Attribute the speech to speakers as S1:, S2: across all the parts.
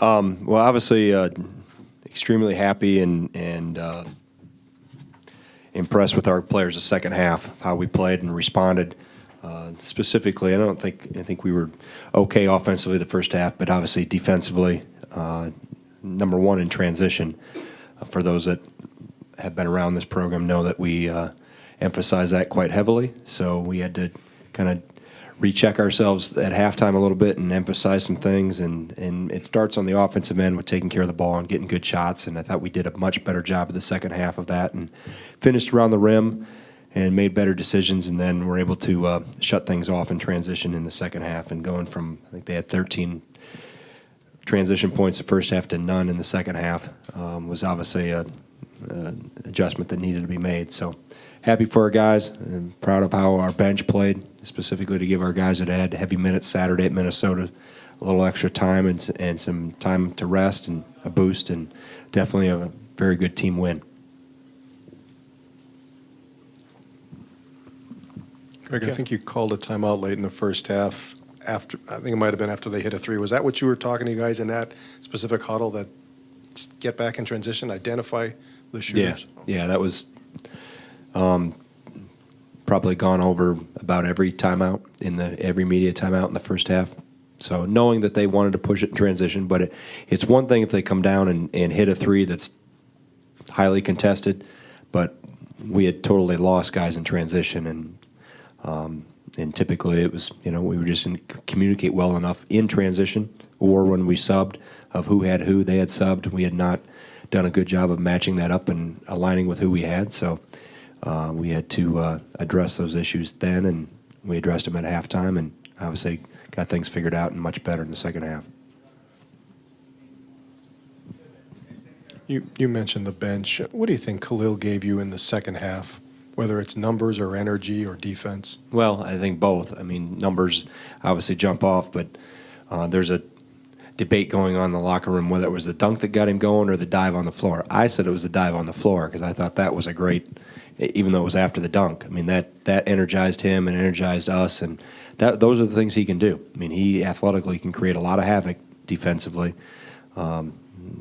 S1: Well, obviously, extremely happy and impressed with our players the second half, how we played and responded. Specifically, I think we were okay offensively the first half, but obviously defensively, number one in transition. For those that have been around this program know that we emphasize that quite heavily. So we had to kind of recheck ourselves at halftime a little bit and emphasize some things. And it starts on the offensive end with taking care of the ball and getting good shots. And I thought we did a much better job of the second half of that and finished around the rim and made better decisions. And then we're able to shut things off in transition in the second half. And going from, I think they had 13 transition points the first half to none in the second half was obviously a adjustment that needed to be made. So happy for our guys and proud of how our bench played, specifically to give our guys that had heavy minutes Saturday at Minnesota a little extra time and some time to rest and a boost, and definitely a very good team win.
S2: Greg, I think you called a timeout late in the first half. I think it might have been after they hit a three. Was that what you were talking to you guys in that specific huddle, that get back in transition, identify the shooters?
S1: Yeah, that was probably gone over about every timeout every media timeout in the first half. So knowing that they wanted to push it in transition, but it's one thing if they come down and hit a three that's highly contested, but we had totally lost guys in transition, and typically it was, we were just didn't communicate well enough in transition or when we subbed of who had who. They had subbed. We had not done a good job of matching that up and aligning with who we had. So we had to address those issues then, and we addressed them at halftime, and obviously got things figured out and much better in the second half.
S2: You mentioned the bench. What do you think Khalil gave you in the second half, whether it's numbers or energy or defense?
S1: Well, I think both. I mean, numbers obviously jump off, but there's a debate going on in the locker room whether it was the dunk that got him going or the dive on the floor. I said it was the dive on the floor because I thought that was a great, even though it was after the dunk. I mean, that energized him and energized us, and those are the things he can do. I mean, he athletically can create a lot of havoc defensively.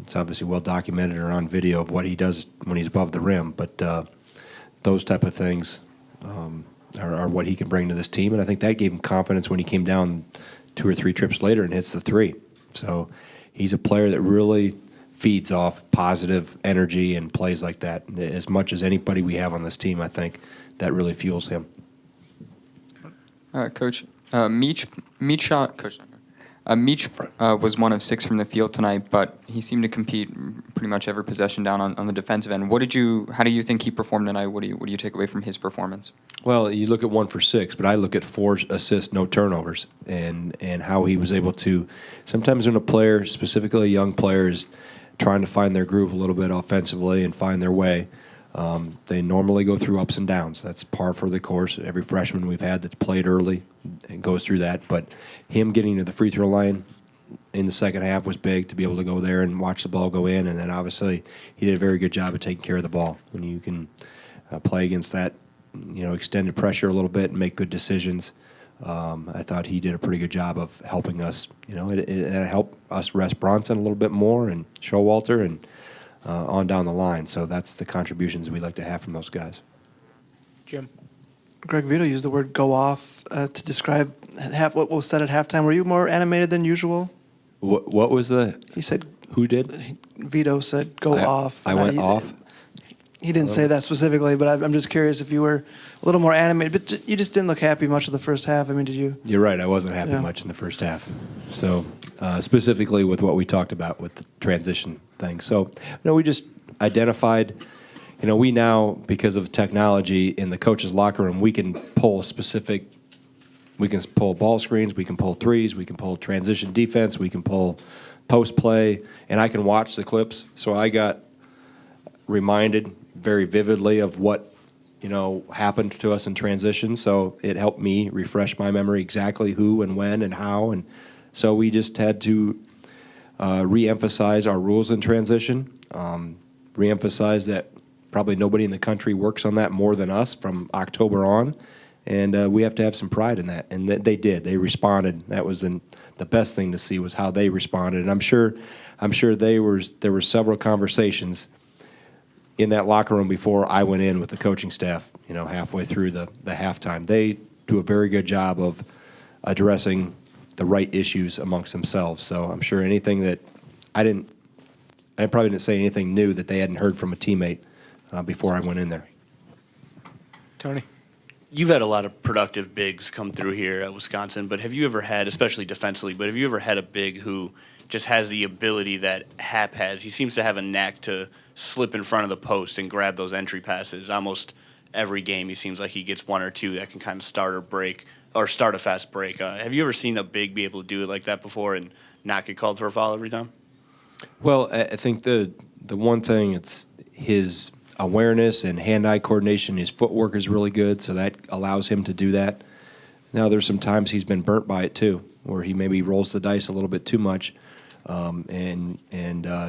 S1: It's obviously well documented or on video of what he does when he's above the rim, but those type of things are what he can bring to this team, and I think that gave him confidence when he came down 2 or 3 trips later and hits the three. So he's a player that really feeds off positive energy and plays like that. As much as anybody we have on this team, I think that really fuels him.
S3: Coach, Meach was 1 of 6 from the field tonight, but he seemed to compete pretty much every possession down on the defensive end. How do you think he performed tonight? What do you take away from his performance?
S1: Well, you look at 1 for 6, but I look at 4 assists, no turnovers, and how he was able to. Sometimes when a player, specifically a young player, is trying to find their groove a little bit offensively and find their way, they normally go through ups and downs. That's par for the course. Every freshman we've had that's played early and goes through that. But him getting to the free throw line in the second half was big, to be able to go there and watch the ball go in. And then obviously he did a very good job of taking care of the ball. When you can play against that, extended pressure a little bit and make good decisions, I thought he did a pretty good job of helping us. It helped us rest Bronson a little bit more and Showalter and on down the line. So that's the contributions we like to have from those guys.
S4: Jim.
S5: Greg Vito used the word "go off" to describe what was said at halftime. Were you more animated than usual?
S1: What was the?
S5: He said.
S1: Who did?
S5: Vito said "go off."
S1: I went off.
S5: He didn't say that specifically, but I'm just curious if you were a little more animated. But you just didn't look happy much of the first half. I mean, did you?
S1: You're right. I wasn't happy much in the first half. So specifically with what we talked about with the transition thing. So we just identified. We now, because of technology in the coach's locker room, we can pull we can pull ball screens, we can pull threes, we can pull transition defense, we can pull post play, and I can watch the clips. So I got reminded very vividly of what, happened to us in transition. So it helped me refresh my memory exactly who and when and how. And so we just had to re-emphasize our rules in transition, re-emphasize that probably nobody in the country works on that more than us from October on, and we have to have some pride in that. And they did. They responded. That was the the best thing to see was how they responded. And I'm sure there were several conversations in that locker room before I went in with the coaching staff, halfway through the halftime. They do a very good job of addressing the right issues amongst themselves. So I'm sure anything that I probably didn't say anything new that they hadn't heard from a teammate before I went in there.
S4: Tony?
S6: You've had a lot of productive bigs come through here at Wisconsin, but have you ever had, especially defensively, but have you ever had a big who just has the ability that Hap has? He seems to have a knack to slip in front of the post and grab those entry passes. Almost every game he seems like he gets one or two that can kind of start a fast break. Have you ever seen a big be able to do it like that before and not get called for a foul every time?
S1: Well, I think the one thing, it's his awareness and hand-eye coordination. His footwork is really good, so that allows him to do that. Now, there's some times he's been burnt by it too, where he maybe rolls the dice a little bit too much and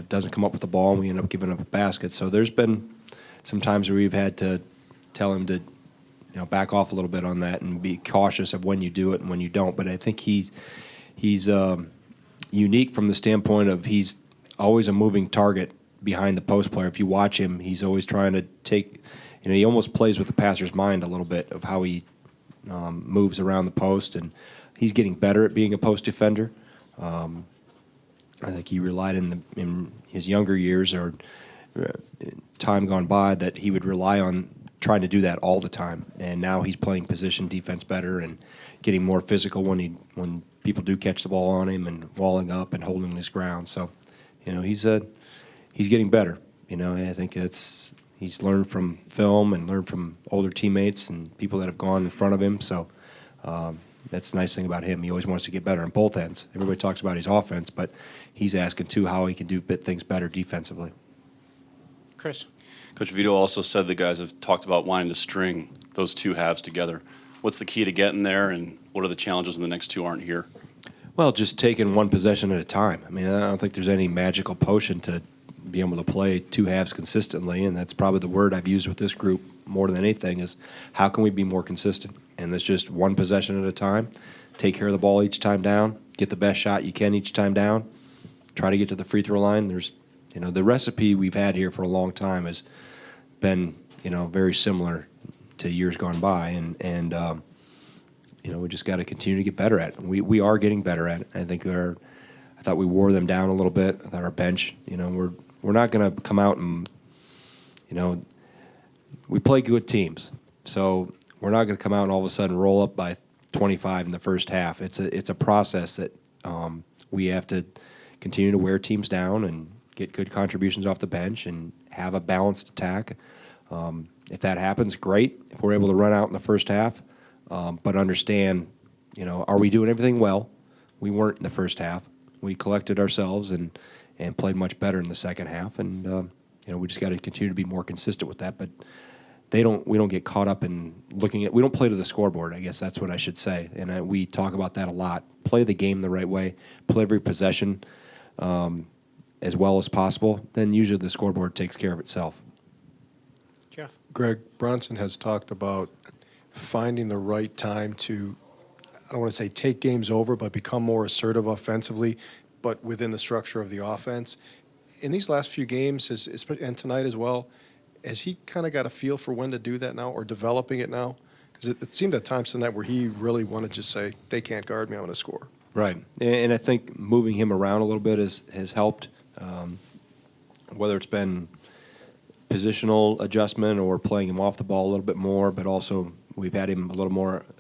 S1: doesn't come up with the ball, and we end up giving up a basket. So there's been some times where we've had to tell him to back off a little bit on that and be cautious of when you do it and when you don't. But I think he's unique from the standpoint of he's always a moving target behind the post player. If you watch him, he's always trying to take, he almost plays with the passer's mind a little bit of how he moves around the post, and he's getting better at being a post defender. I think he relied in his younger years or time gone by that he would rely on trying to do that all the time, and now he's playing position defense better and getting more physical when people do catch the ball on him and walling up and holding his ground. So, he's getting better. I think he's learned from film and learned from older teammates and people that have gone in front of him. So that's the nice thing about him. He always wants to get better on both ends. Everybody talks about his offense, but he's asking, too, how he can do things better defensively.
S4: Chris?
S7: Coach Vito also said the guys have talked about wanting to string those two halves together. What's the key to getting there, and what are the challenges when the next two aren't here?
S1: Well, just taking one possession at a time. I don't think there's any magical potion to be able to play two halves consistently, and that's probably the word I've used with this group more than anything is how can we be more consistent? And that's just one possession at a time. Take care of the ball each time down. Get the best shot you can each time down. Try to get to the free throw line. There's, the recipe we've had here for a long time has been, very similar to years gone by, and we just got to continue to get better at it. We are getting better at it. I think I thought we wore them down a little bit. I thought our bench, we're not going to come out and, we play good teams. So we're not going to come out and all of a sudden roll up by 25 in the first half. It's a process that we have to continue to wear teams down and get good contributions off the bench and have a balanced attack. If that happens, great. If we're able to run out in the first half, but understand, are we doing everything well? We weren't in the first half. We collected ourselves and played much better in the second half, and we just got to continue to be more consistent with that. But we don't get caught up in we don't play to the scoreboard. I guess that's what I should say, and we talk about that a lot. Play the game the right way. Play every possession as well as possible. Then usually the scoreboard takes care of itself.
S4: Jeff?
S2: Greg, Bronson has talked about finding the right time to, I don't want to say take games over, but become more assertive offensively, but within the structure of the offense. In these last few games, and tonight as well, has he kind of got a feel for when to do that now or developing it now? Because it seemed at times tonight where he really wanted to just say, they can't guard me, I'm going to score.
S1: Right. And I think moving him around a little bit has helped, whether it's been positional adjustment or playing him off the ball a little bit more, but also we've had him a little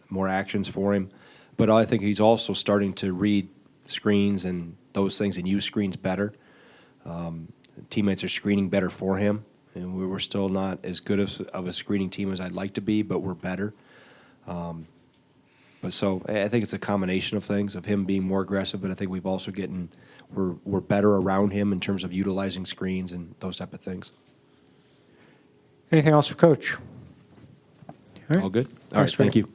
S1: more actions for him. But I think he's also starting to read screens and those things and use screens better. Teammates are screening better for him, and we're still not as good of a screening team as I'd like to be, but we're better. But so I think it's a combination of things, of him being more aggressive, but I think we've also we're better around him in terms of utilizing screens and those type of things.
S4: Anything else for Coach?
S1: All good? All right,
S4: Thanks,
S1: thank
S4: Greg.
S1: you.